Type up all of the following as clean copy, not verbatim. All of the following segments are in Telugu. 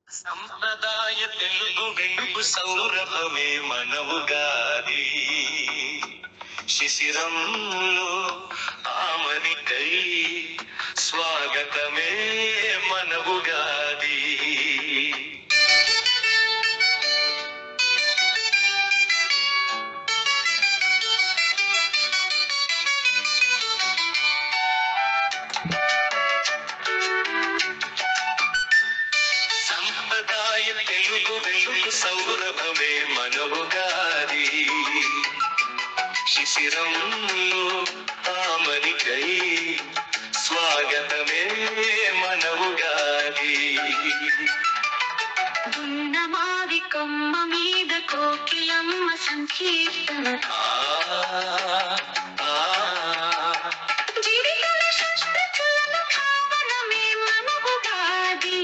సంప్రదాయ తెలుగు వెలుగు సౌరభమే మనవుగాది శిశిరంలో ఆమనికై స్వాగతమే మనవుగాది. సంప్రదాయ తెలుగు వెలుగు సౌరభమే మనవుగాది శిశిరంలో ఆమనికై స్వాగతమే మనవుగాది. గున్నమావి కొమ్మ మీద కోకిలమ్మ సంకీర్తన జిడిగల షష్ఠచులను భావనమే మనవుగాది.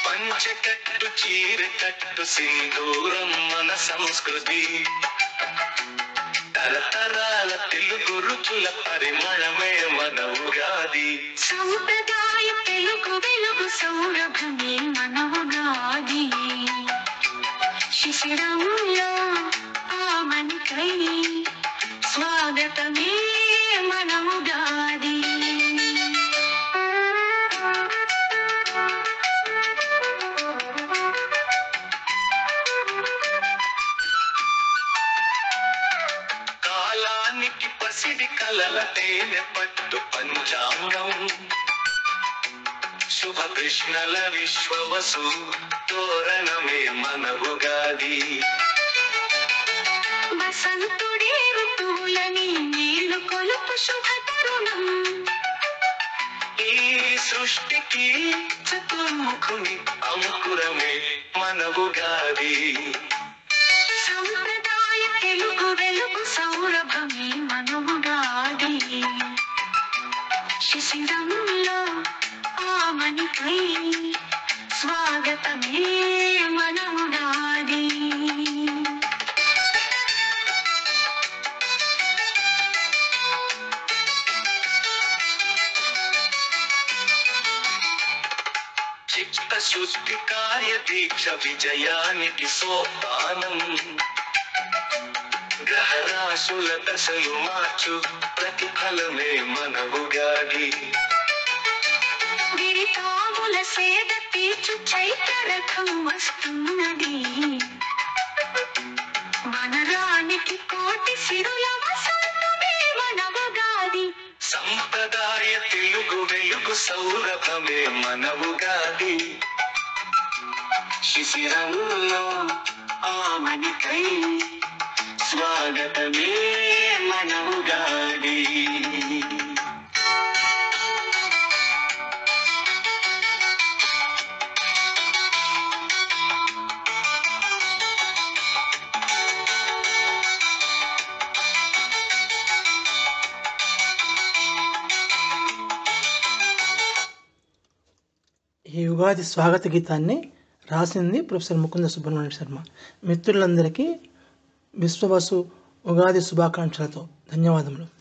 పంచకట్టు చీరకట్టు సింధూరం మన సంస్కృతి తరతరాల తెలుగు రుచుల పరిమళమే మనవుగాది. సంప్రదాయ తెలుగు వెలుగు సౌరభమే మనవుగాది శిశిరంలో ఆమనికై స్వాగతమే మనవుగాది. కాలానికి పసిడి కలల తేనె పట్టు పంచాంగం శుభ కృష్ణల విశ్వవసు తోరణమే మనవుగాది. వసంతుడే ఋతువులని నీళ్లు కొలుపు శుభ తరుణం. ఈ సృష్టికి చతుర్ముఖుని అంకురమే మనవుగాది. సంప్రదాయ తెలుగు వెలుగు సౌరభమే మనవుగాది శిశిరంలో ఆమనికై స్వాగతమే మనవుగాది. చిత్తశుద్ధి కార్య దీక్ష విజయానికి సోపానం గ్రహరాశుల దశలు మార్చు ప్రతిఫలమే మనవుగాది. గిరితాముల సేద తీర్చు చైత్రరథం వస్తున్నది. మనరానికి కోటి సిరుల వసంతమే మనవుగాది. సంప్రదాయ తెలుగు వెలుగు సౌరభమే మనవుగాది శిశిరంలో ఆమనికై స్వాగతమే మనవుగాది. ఈ ఉగాది స్వాగత గీతాన్ని రాసింది ప్రొఫెసర్ ముకుంద సుబ్రహ్మణ్య శర్మ. మిత్రులందరికీ విశ్వవసు ఉగాది శుభాకాంక్షలతో ధన్యవాదములు.